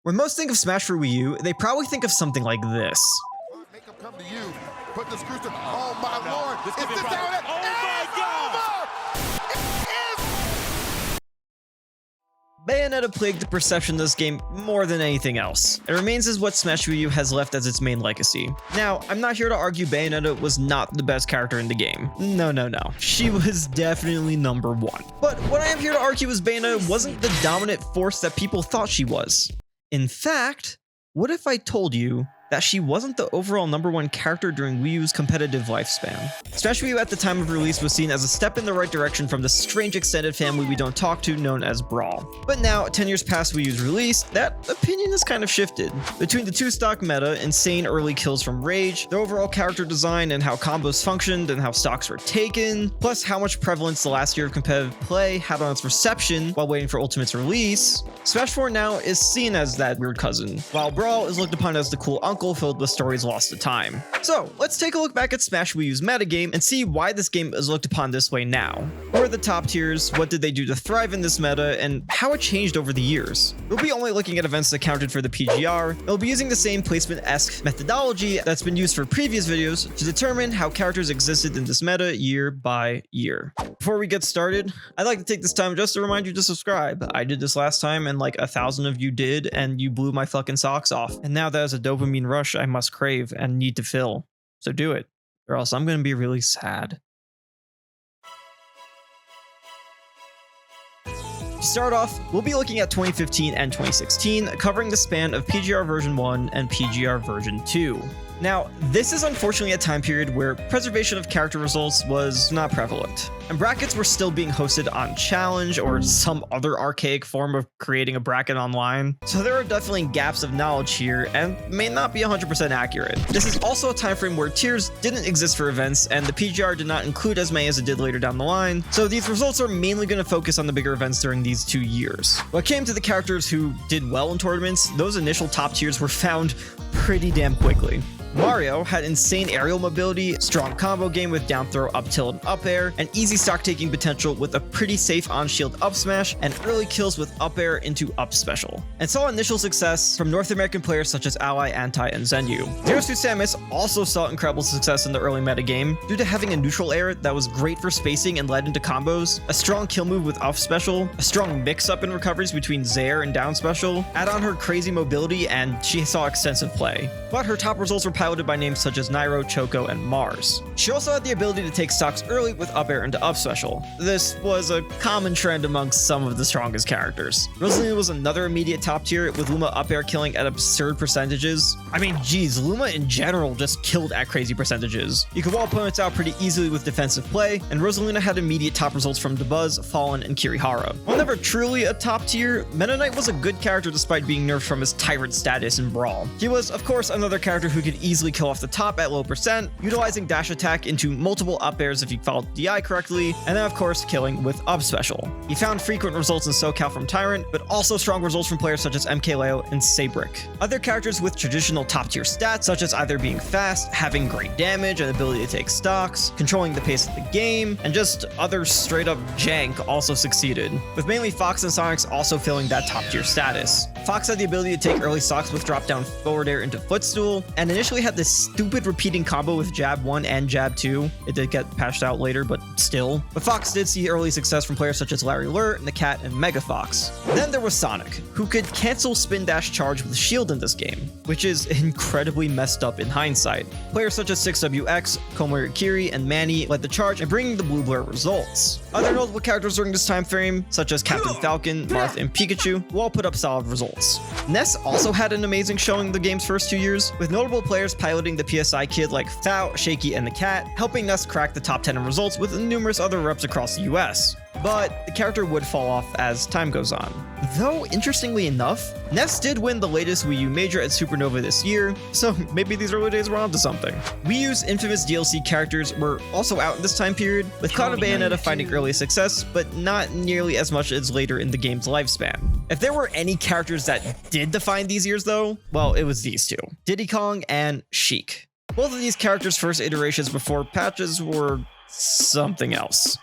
When most think of Smash for Wii U, they probably think of something like this. Make him come to you. Put the screws to. Oh my lord! This Is could be this a problem. how it Oh my God! Bayonetta plagued the perception of this game more than anything else. It remains as what Smash Wii U has left as its main legacy. Now, I'm not here to argue Bayonetta was not the best character in the game. No. She was definitely number one. But what I am here to argue is Bayonetta wasn't the dominant force that people thought she was. In fact, what if I told you that she wasn't the overall number one character during Wii U's competitive lifespan? Smash Wii U at the time of release was seen as a step in the right direction from the strange extended family we don't talk to known as Brawl. But now, 10 years past Wii U's release, that opinion has kind of shifted. Between the two stock meta, insane early kills from Rage, the overall character design and how combos functioned and how stocks were taken, plus how much prevalence the last year of competitive play had on its reception while waiting for Ultimate's release, Smash 4 now is seen as that weird cousin, while Brawl is looked upon as the cool uncle filled with stories lost to time. So let's take a look back at Smash Wii U's metagame and see why this game is looked upon this way now. Who are the top tiers, what did they do to thrive in this meta, and how it changed over the years. We'll be only looking at events that counted for the PGR, and we'll be using the same placement-esque methodology that's been used for previous videos to determine how characters existed in this meta year by year. Before we get started, I'd like to take this time just to remind you to subscribe. I did this last time and like 1,000 of you did, and you blew my fucking socks off. And now that is a dopamine rush I must crave and need to fill. So do it, or else I'm gonna be really sad. To start off, we'll be looking at 2015 and 2016, covering the span of PGR version 1 and PGR version 2. Now, this is unfortunately a time period where preservation of character results was not prevalent, and brackets were still being hosted on Challenge or some other archaic form of creating a bracket online, so there are definitely gaps of knowledge here and may not be 100% accurate. This is also a time frame where tiers didn't exist for events, and the PGR did not include as many as it did later down the line, so these results are mainly going to focus on the bigger events during these 2 years. When it came to the characters who did well in tournaments, those initial top tiers were found pretty damn quickly. Mario had insane aerial mobility, strong combo game with down throw, up tilt, and up air, and easy stock taking potential with a pretty safe on shield up smash and early kills with up air into up special, and saw initial success from North American players such as Ally, Anti, and Zenyu. Zero Suit Samus also saw incredible success in the early metagame due to having a neutral air that was great for spacing and led into combos, a strong kill move with up special, a strong mix up in recoveries between Zair and down special, add on her crazy mobility, and she saw extensive play. But her top results were piloted by names such as Nairo, Choco, and Mars. She also had the ability to take stocks early with up air into up special. This was a common trend amongst some of the strongest characters. Rosalina was another immediate top tier, with Luma up air killing at absurd percentages. I mean, geez, Luma in general just killed at crazy percentages. You could wall opponents out pretty easily with defensive play, and Rosalina had immediate top results from Dabuz, Fallen, and Kirihara. While never truly a top tier, Meta Knight was a good character despite being nerfed from his tyrant status in Brawl. He was, of course, another character who could easily kill off the top at low percent, utilizing dash attack into multiple up airs if you followed DI correctly, and then of course killing with up special. He found frequent results in SoCal from Tyrant, but also strong results from players such as MKLeo and Sabrick. Other characters with traditional top tier stats, such as either being fast, having great damage and ability to take stocks, controlling the pace of the game, and just other straight up jank also succeeded, with mainly Fox and Sonics also filling that top tier status. Fox had the ability to take early stocks with drop down forward air into footstool, and initially had this stupid repeating combo with jab 1 and jab 2. It did get patched out later, but still. But Fox did see early success from players such as Larry Lur, Nakat, and Mega Fox. Then there was Sonic, who could cancel spin dash charge with shield in this game, which is incredibly messed up in hindsight. Players such as 6WX, Komori Kiri, and Manny led the charge in bringing the blue blur results. Other notable characters during this time frame, such as Captain Falcon, Marth, and Pikachu, will all put up solid results. Ness also had an amazing showing the game's first 2 years, with notable players piloting the PSI kid like Thao, Shaky, and the Cat, helping Ness crack the top 10 in results with numerous other reps across the US. But the character would fall off as time goes on. Though, interestingly enough, Ness did win the latest Wii U Major at Supernova this year, so maybe these early days were onto something. Wii U's infamous DLC characters were also out in this time period, with Cloud and Bayonetta finding early success, but not nearly as much as later in the game's lifespan. If there were any characters that did define these years though, well, it was these two, Diddy Kong and Sheik. Both of these characters' first iterations before patches were something else.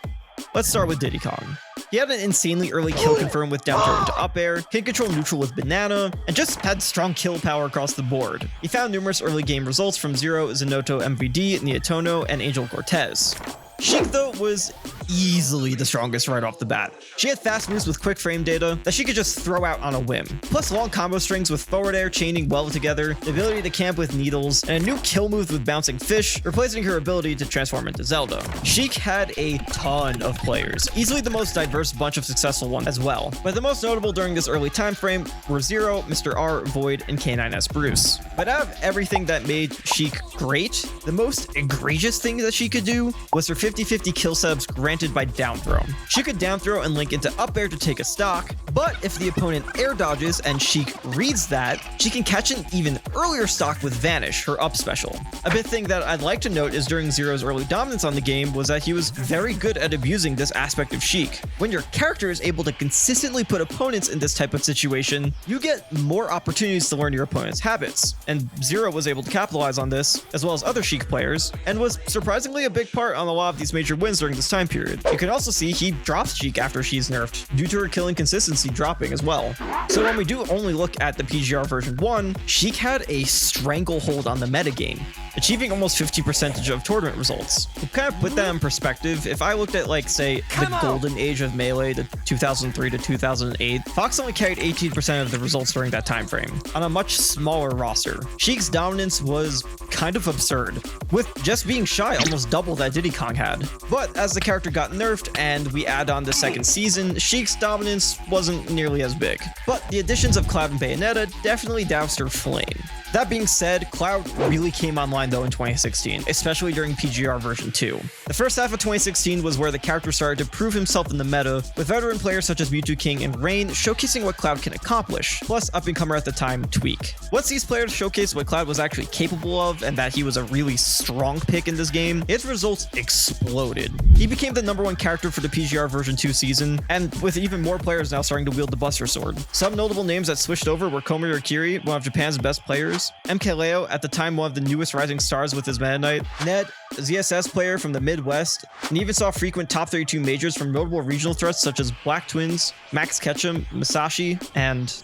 Let's start with Diddy Kong. He had an insanely early kill confirm with down throw into up air, can control neutral with banana, and just had strong kill power across the board. He found numerous early game results from Zero, Zenotto, MVD, Niatono, and Angel Cortez. Sheik, though, was easily the strongest right off the bat. She had fast moves with quick frame data that she could just throw out on a whim, plus long combo strings with forward air chaining well together, the ability to camp with needles, and a new kill move with bouncing fish, replacing her ability to transform into Zelda. Sheik had a ton of players, easily the most diverse bunch of successful ones as well, but the most notable during this early time frame were Zero, Mr. R, Void, and K9S Bruce. But out of everything that made Sheik great, the most egregious thing that she could do was her 50-50 kill setups granted by down throw. She could down throw and link into up air to take a stock, but if the opponent air dodges and Sheik reads that, she can catch an even earlier stock with Vanish, her up special. A big thing that I'd like to note is during Zero's early dominance on the game was that he was very good at abusing this aspect of Sheik. When your character is able to consistently put opponents in this type of situation, you get more opportunities to learn your opponent's habits, and Zero was able to capitalize on this, as well as other Sheik players, and was surprisingly a big part on a lot of these major wins during this time period. You can also see he drops Sheik after she's nerfed, due to her killing consistency dropping as well. So when we do only look at the PGR version 1, Sheik had a stranglehold on the metagame, achieving almost 50% of tournament results. To kind of put that in perspective, if I looked at, like, say, the golden age of Melee, the 2003 to 2008, Fox only carried 18% of the results during that time frame, on a much smaller roster. Sheik's dominance was kind of absurd, with just being shy almost double that Diddy Kong had. But as the character got nerfed and we add on the second season, Sheik's dominance wasn't nearly as big. But the additions of Cloud and Bayonetta definitely doused her flame. That being said, Cloud really came online though in 2016, especially during PGR version 2. The first half of 2016 was where the character started to prove himself in the meta, with veteran players such as Mewtwo King and Rain showcasing what Cloud can accomplish, plus up-and-comer at the time, Tweak. Once these players showcased what Cloud was actually capable of and that he was a really strong pick in this game, his results exploded. He became the #1 character for the PGR version 2 season, and with even more players now starting to wield the Buster Sword. Some notable names that switched over were Komori Kiri, one of Japan's best players, MKLeo, at the time one of the newest rising stars with his Meta Knight, Ned, a ZSS player from the Midwest, and even saw frequent top 32 majors from notable regional threats such as Black Twins, Max Ketchum, Masashi, and...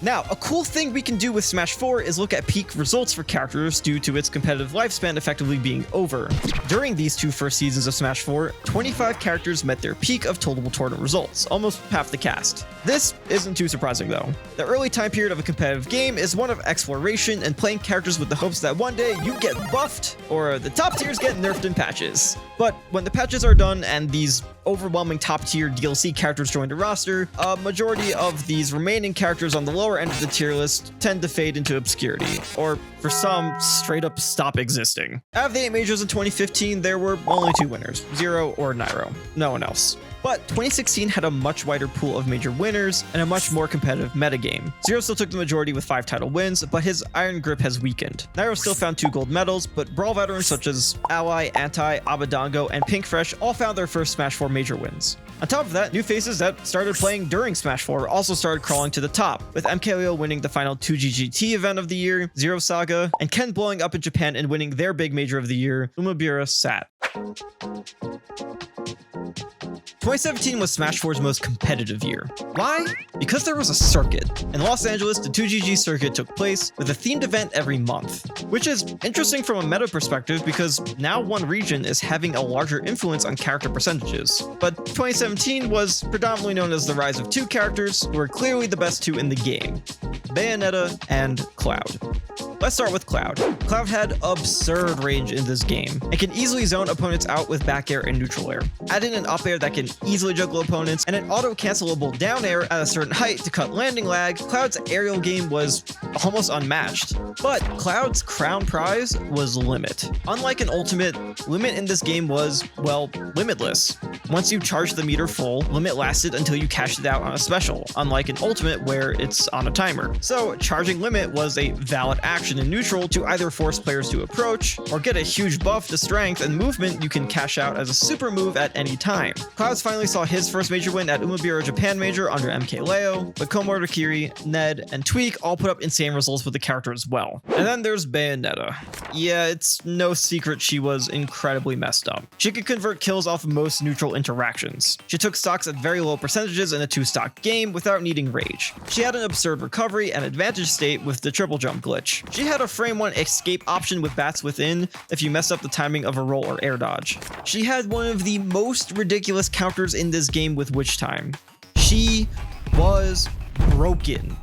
Now, a cool thing we can do with Smash 4 is look at peak results for characters due to its competitive lifespan effectively being over. During these two first seasons of Smash 4, 25 characters met their peak of total tournament results, almost half the cast. This isn't too surprising though. The early time period of a competitive game is one of exploration and playing characters with the hopes that one day you get buffed or the top tiers get nerfed in patches. But when the patches are done and these overwhelming top tier DLC characters join the roster, a majority of these remaining characters on the lower end of the tier list tend to fade into obscurity, or for some, straight up stop existing. Out of the 8 majors in 2015, there were only 2 winners, Zero or Nairo, no one else. But 2016 had a much wider pool of major winners and a much more competitive metagame. Zero still took the majority with 5 title wins, but his iron grip has weakened. Nairo still found 2 gold medals, but Brawl veterans such as Ally, Anti, Abadango, and Pink Fresh all found their first Smash 4 major wins. On top of that, new faces that started playing during Smash 4 also started crawling to the top, with MKLeo winning the final 2GGT event of the year, Zero Saga, and Ken blowing up in Japan and winning their big major of the year, Umabura Sat. 2017 was Smash 4's most competitive year. Why? Because there was a circuit. In Los Angeles, the 2GG circuit took place with a themed event every month, which is interesting from a meta perspective because now one region is having a larger influence on character percentages. But 2017 was predominantly known as the rise of 2 characters who were clearly the best 2 in the game, Bayonetta and Cloud. Let's start with Cloud. Cloud had absurd range in this game and can easily zone opponents out with back air and neutral air. Add in an up air that can easily juggle opponents and an auto-cancelable down air at a certain height to cut landing lag, Cloud's aerial game was almost unmatched. But Cloud's crown prize was Limit. Unlike an ultimate, Limit in this game was, well, limitless. Once you charged the meter full, Limit lasted until you cashed it out on a special, unlike an ultimate where it's on a timer. So charging Limit was a valid action interaction in neutral to either force players to approach, or get a huge buff to strength and movement you can cash out as a super move at any time. Clouds finally saw his first major win at Umeburo Japan Major under MKLeo, but Komori Kiri, Ned, and Tweak all put up insane results with the character as well. And then there's Bayonetta. Yeah, it's no secret she was incredibly messed up. She could convert kills off most neutral interactions. She took stocks at very low percentages in a 2-stock game without needing rage. She had an absurd recovery and advantage state with the triple jump glitch. She had a frame 1 escape option with bats within if you messed up the timing of a roll or air dodge. She had one of the most ridiculous counters in this game with witch time. She was broken.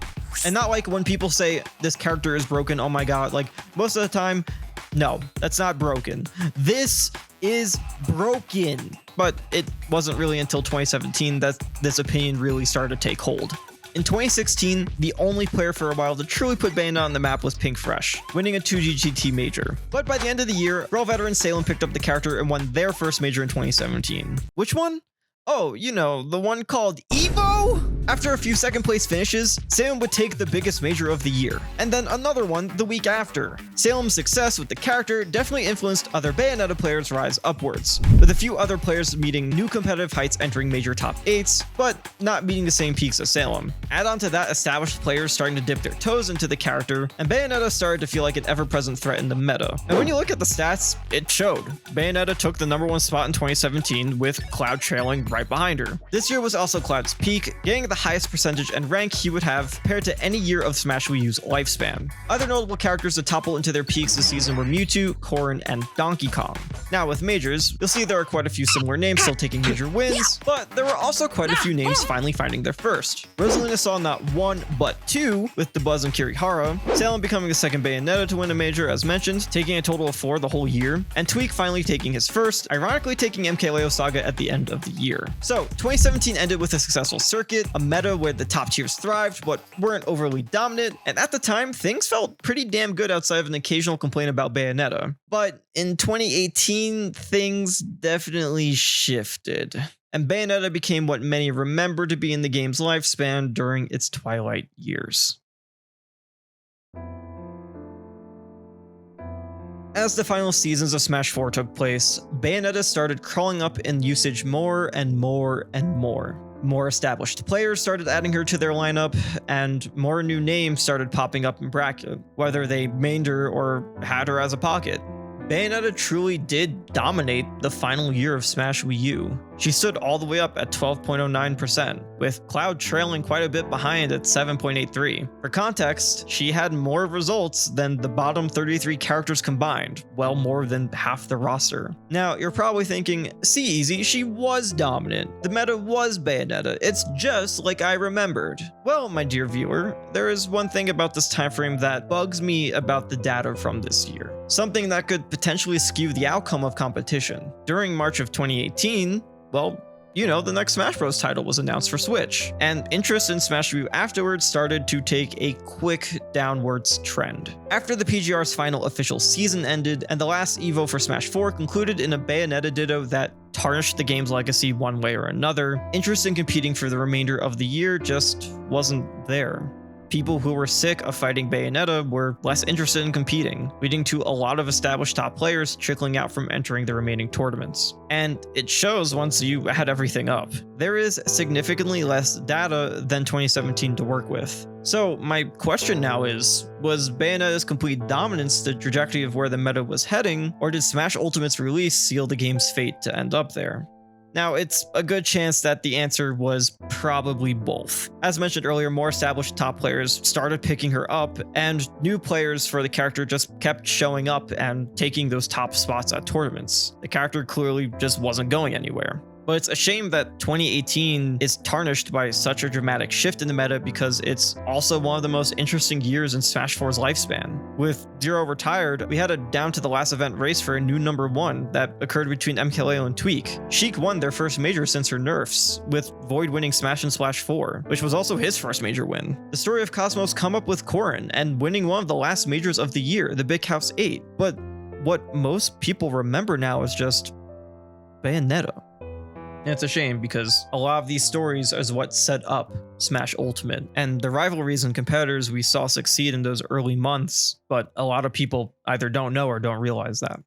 And not like when people say this character is broken, oh my god, like most of the time, no, that's not broken. This is broken. But it wasn't really until 2017 that this opinion really started to take hold. In 2016, the only player for a while to truly put Bayonetta on the map was Pink Fresh, winning a 2GGT major. But by the end of the year, Brawl veteran Salem picked up the character and won their first major in 2017. Which one? Oh, you know, the one called EVO? After a few second place finishes, Salem would take the biggest major of the year, and then another one the week after. Salem's success with the character definitely influenced other Bayonetta players' rise upwards, with a few other players meeting new competitive heights entering major top 8s, but not meeting the same peaks as Salem. Add on to that established players starting to dip their toes into the character, and Bayonetta started to feel like an ever-present threat in the meta. And when you look at the stats, it showed. Bayonetta took the #1 spot in 2017, with Cloud trailing right behind her. This year was also Cloud's peak, getting the highest percentage and rank he would have compared to any year of Smash Wii U's lifespan. Other notable characters to topple into their peaks this season were Mewtwo, Corrin, and Donkey Kong. Now with majors, you'll see there are quite a few similar names still taking major wins, but there were also quite a few names finally finding their first. Rosalina saw not one, but two with the Buzz and Kirihara, Salem becoming the second Bayonetta to win a major as mentioned, taking a total of 4 the whole year, and Tweak finally taking his first, ironically taking MKLeo Saga at the end of the year. So 2017 ended with a successful circuit, a meta where the top tiers thrived but weren't overly dominant, and at the time things felt pretty damn good outside of an occasional complaint about Bayonetta. But in 2018 things definitely shifted, and Bayonetta became what many remember to be in the game's lifespan during its twilight years. As the final seasons of Smash 4 took place, Bayonetta started crawling up in usage more and more and more. More established players started adding her to their lineup, and more new names started popping up in bracket, whether they mained her or had her as a pocket. Bayonetta truly did dominate the final year of Smash Wii U. She stood all the way up at 12.09%, with Cloud trailing quite a bit behind at 7.83. For context, she had more results than the bottom 33 characters combined, well more than half the roster. Now, you're probably thinking, see easy, she was dominant. The meta was Bayonetta, it's just like I remembered. Well, my dear viewer, there is one thing about this time frame that bugs me about the data from this year. Something that could potentially skew the outcome of competition. During March of 2018, well, you know, the next Smash Bros. Title was announced for Switch, and interest in Smash Wii U afterwards started to take a quick downwards trend. After the PGR's final official season ended, and the last EVO for Smash 4 concluded in a Bayonetta ditto that tarnished the game's legacy one way or another, interest in competing for the remainder of the year just wasn't there. People who were sick of fighting Bayonetta were less interested in competing, leading to a lot of established top players trickling out from entering the remaining tournaments. And it shows once you add everything up. There is significantly less data than 2017 to work with. So my question now is, was Bayonetta's complete dominance the trajectory of where the meta was heading, or did Smash Ultimate's release seal the game's fate to end up there? Now, it's a good chance that the answer was probably both. As mentioned earlier, more established top players started picking her up, and new players for the character just kept showing up and taking those top spots at tournaments. The character clearly just wasn't going anywhere. But it's a shame that 2018 is tarnished by such a dramatic shift in the meta because it's also one of the most interesting years in Smash 4's lifespan. With Zero retired, we had a down to the last event race for a new #1 that occurred between MKLeo and Tweak. Sheik won their first major since her nerfs, with Void winning Smash and Splash 4, which was also his first major win. The story of Cosmos come up with Corrin and winning one of the last majors of the year, the Big House 8. But what most people remember now is just Bayonetta. And it's a shame because a lot of these stories is what set up Smash Ultimate and the rivalries and competitors we saw succeed in those early months, but a lot of people either don't know or don't realize that.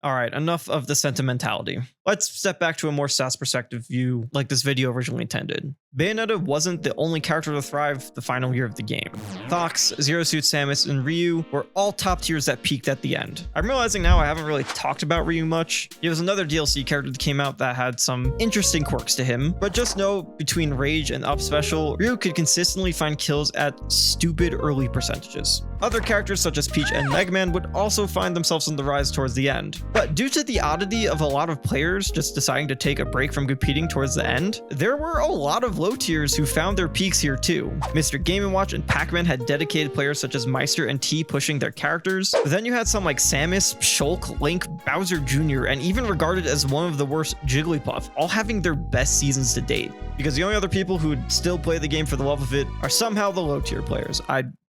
All right, enough of the sentimentality. Let's step back to a more stats perspective view like this video originally intended. Bayonetta wasn't the only character to thrive the final year of the game. Fox, Zero Suit Samus, and Ryu were all top tiers that peaked at the end. I'm realizing now I haven't really talked about Ryu much. He was another DLC character that came out that had some interesting quirks to him, but just know between Rage and Up Special, Ryu could consistently find kills at stupid early percentages. Other characters such as Peach and Mega Man would also find themselves on the rise towards the end. But due to the oddity of a lot of players just deciding to take a break from competing towards the end, there were a lot of low tiers who found their peaks here too. Mr. Game & Watch and Pac-Man had dedicated players such as Meister and T pushing their characters, but then you had some like Samus, Shulk, Link, Bowser Jr., and even regarded as one of the worst Jigglypuff, all having their best seasons to date. Because the only other people who'd still play the game for the love of it are somehow the low tier players.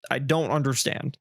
I don't understand.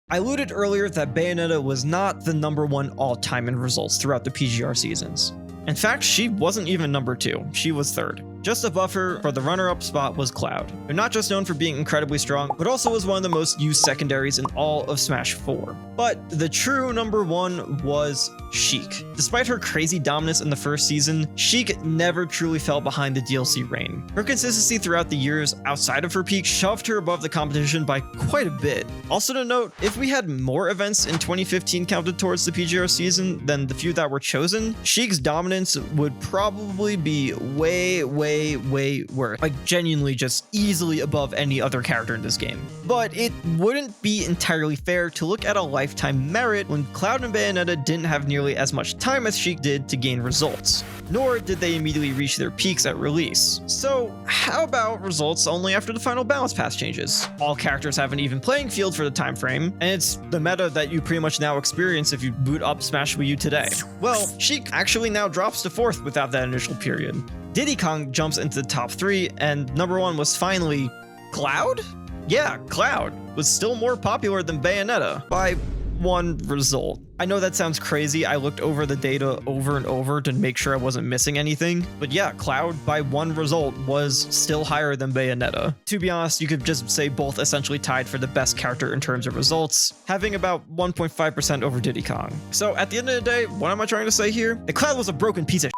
I alluded earlier that Bayonetta was not the #1 all-time in results throughout the PGR seasons. In fact, she wasn't even #2, she was 3rd. Just above her for the runner-up spot was Cloud, who not just known for being incredibly strong, but also was one of the most used secondaries in all of Smash 4. But the true #1 was Sheik. Despite her crazy dominance in the first season, Sheik never truly fell behind the DLC reign. Her consistency throughout the years outside of her peak shoved her above the competition by quite a bit. Also to note, if we had more events in 2015 counted towards the PGR season than the few that were chosen, Sheik's dominance would probably be way worse. Like genuinely just easily above any other character in this game. But it wouldn't be entirely fair to look at a lifetime merit when Cloud and Bayonetta didn't have nearly as much time as Sheik did to gain results, nor did they immediately reach their peaks at release. So how about results only after the final balance pass changes? All characters have an even playing field for the time frame, and it's the meta that you pretty much now experience if you boot up Smash Wii U today. Well, Sheik actually now drops to 4th without that initial period. Diddy Kong jumps into the top 3, and #1 was finally Cloud? Yeah, Cloud was still more popular than Bayonetta by one result. I know that sounds crazy. I looked over the data over and over to make sure I wasn't missing anything. But yeah, Cloud by one result was still higher than Bayonetta. To be honest, you could just say both essentially tied for the best character in terms of results, having about 1.5% over Diddy Kong. So at the end of the day, what am I trying to say here? The Cloud was a broken piece of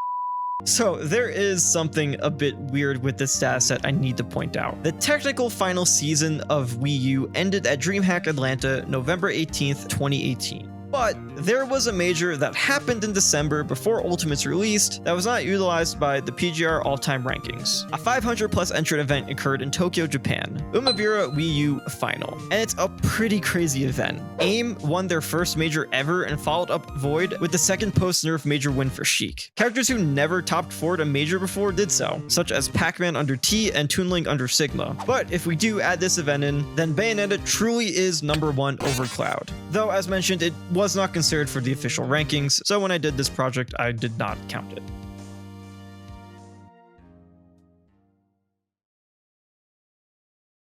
So there is something a bit weird with this data set I need to point out. The technical final season of Wii U ended at DreamHack Atlanta November 18th, 2018. But there was a major that happened in December before Ultimate's released that was not utilized by the PGR all-time rankings. A 500 plus entrant event occurred in Tokyo, Japan, Umebura Wii U Final, and it's a pretty crazy event. AIM won their first major ever and followed up Void with the second post-nerf major win for Sheik. Characters who never topped forward a major before did so, such as Pac-Man under T and Toon Link under Sigma. But if we do add this event in, then Bayonetta truly is #1 over Cloud. Though as mentioned, it was not considered for the official rankings, so when I did this project, I did not count it.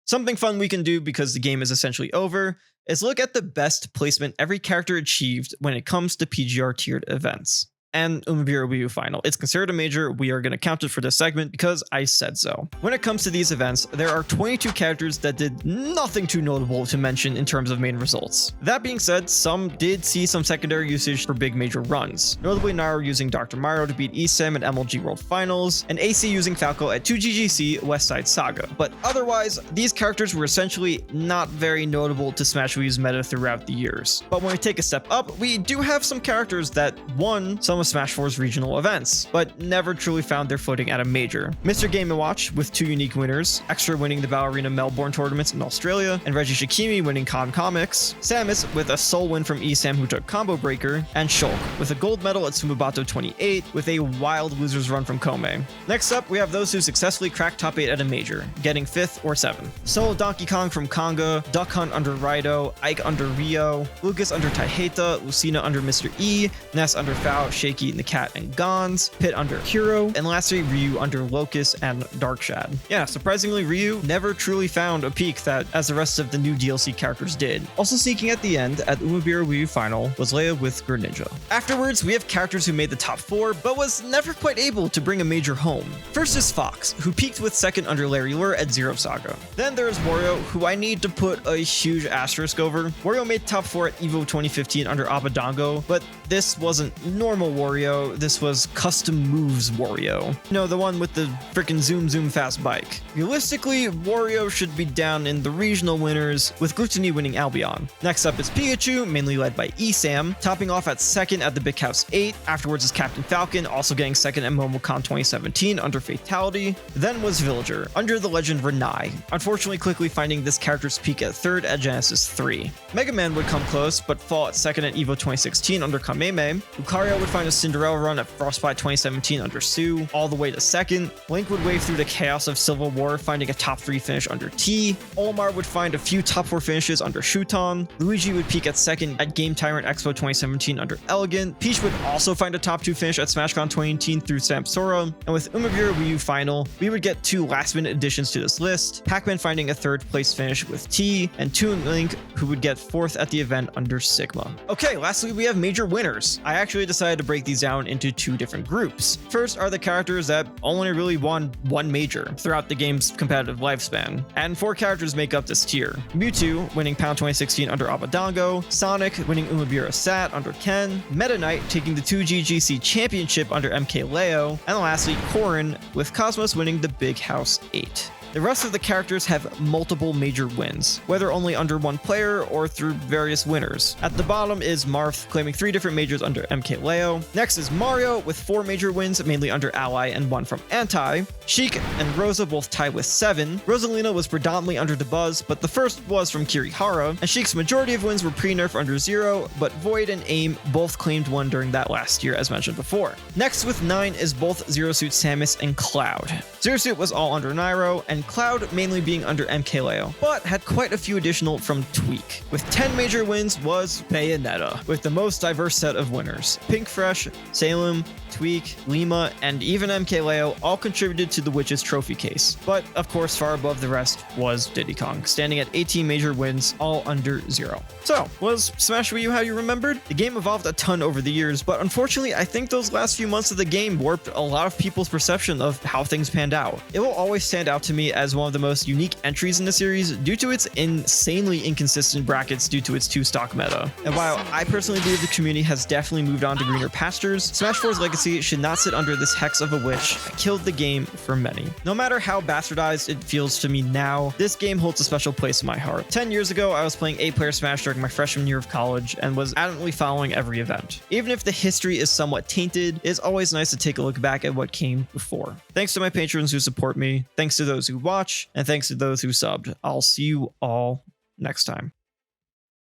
Something fun we can do because the game is essentially over is look at the best placement every character achieved when it comes to PGR tiered events. And Umebura Wii U Final. It's considered a major. We are going to count it for this segment because I said so. When it comes to these events, there are 22 characters that did nothing too notable to mention in terms of main results. That being said, some did see some secondary usage for big major runs, notably Naru using Dr. Mario to beat ESAM at MLG World Finals, and AC using Falco at 2GGC West Side Saga. But otherwise, these characters were essentially not very notable to Smash Wii U's meta throughout the years. But when we take a step up, we do have some characters that won some of Smash 4's regional events, but never truly found their footing at a major. Mr. Game & Watch with 2 unique winners, Extra winning the Ballerina Melbourne tournaments in Australia, and Reggie Shikimi winning Con Comics, Samus with a sole win from ESAM who took Combo Breaker, and Shulk with a gold medal at Sumabato 28 with a wild loser's run from Kome. Next up, we have those who successfully cracked top 8 at a major, getting 5th or 7th. Solo Donkey Kong from Conga, Duck Hunt under Raido, Ike under Rio, Lucas under Taiheta, Lucina under Mr. E, Ness under Fao, Shake Reiki, Nakat, and Gons, Pit under Hero, and lastly Ryu under Locust and Darkshad. Yeah, surprisingly, Ryu never truly found a peak that as the rest of the new DLC characters did. Also sneaking at the end at Umabira Wii U Final was Leia with Greninja. Afterwards, we have characters who made the top 4, but was never quite able to bring a major home. First is Fox, who peaked with second under Larry Lure at Zero Saga. Then there is Wario, who I need to put a huge asterisk over. Wario made top 4 at EVO 2015 under Abadango, but this wasn't normal Wario, this was custom moves Wario. No, the one with the freaking zoom fast bike. Realistically, Wario should be down in the regional winners, with Gluttony winning Albion. Next up is Pikachu, mainly led by Esam, topping off at second at the Big House 8. Afterwards is Captain Falcon, also getting second at MomoCon 2017 under Fatality. Then was Villager, under the legend Renai, unfortunately quickly finding this character's peak at third at Genesis 3. Mega Man would come close, but fall at second at EVO 2016 under Kameme. Lucario would find a Cinderella run at Frostbite 2017 under Sue, all the way to second. Link would wave through the chaos of Civil War, finding a top 3 finish under T. Olimar would find a few top 4 finishes under Shuton. Luigi would peak at second at Game Tyrant Expo 2017 under Elegant. Peach would also find a top 2 finish at SmashCon 2018 through Samsora. And with Umabira Wii U Final, we would get 2 last-minute additions to this list. Pac-Man finding a 3rd place finish with T, and Toon Link, who would get 4th at the event under Sigma. Okay, lastly we have major winners. I actually decided to break these down into 2 different groups. First are the characters that only really won 1 major throughout the game's competitive lifespan, and 4 characters make up this tier. Mewtwo winning Pound 2016 under Abadango, Sonic winning Umabira Sat under Ken, Meta Knight taking the 2GGC Championship under MKLeo, and lastly Corrin with Cosmos winning the Big House 8. The rest of the characters have multiple major wins, whether only under 1 player or through various winners. At the bottom is Marth, claiming 3 different majors under MKLeo. Next is Mario with 4 major wins, mainly under Ally and 1 from Anti. Sheik and Rosa both tied with 7. Rosalina was predominantly under Dabuz, but the first was from Kirihara, and Sheik's majority of wins were pre-nerf under Zero, but Void and AIM both claimed 1 during that last year as mentioned before. Next with 9 is both Zero Suit Samus and Cloud. Zero Suit was all under Nairo, and Cloud mainly being under MKLeo, but had quite a few additional from Tweak. With 10 major wins was Bayonetta, with the most diverse set of winners. Pink Fresh, Salem, Tweak, Lima, and even MKLeo all contributed to the Witch's trophy case. But of course, far above the rest was Diddy Kong, standing at 18 major wins, all under Zero. So, was Smash Wii U how you remembered? The game evolved a ton over the years, but unfortunately, I think those last few months of the game warped a lot of people's perception of how things panned out. It will always stand out to me as one of the most unique entries in the series due to its insanely inconsistent brackets due to its 2-stock meta. And while I personally believe the community has definitely moved on to greener pastures, Smash 4's legacy should not sit under this hex of a witch that killed the game for many. No matter how bastardized it feels to me now, this game holds a special place in my heart. 10 years ago, I was playing 8-player Smash during my freshman year of college and was adamantly following every event. Even if the history is somewhat tainted, it's always nice to take a look back at what came before. Thanks to my patrons who support me, thanks to those who watch, and thanks to those who subbed. I'll see you all next time.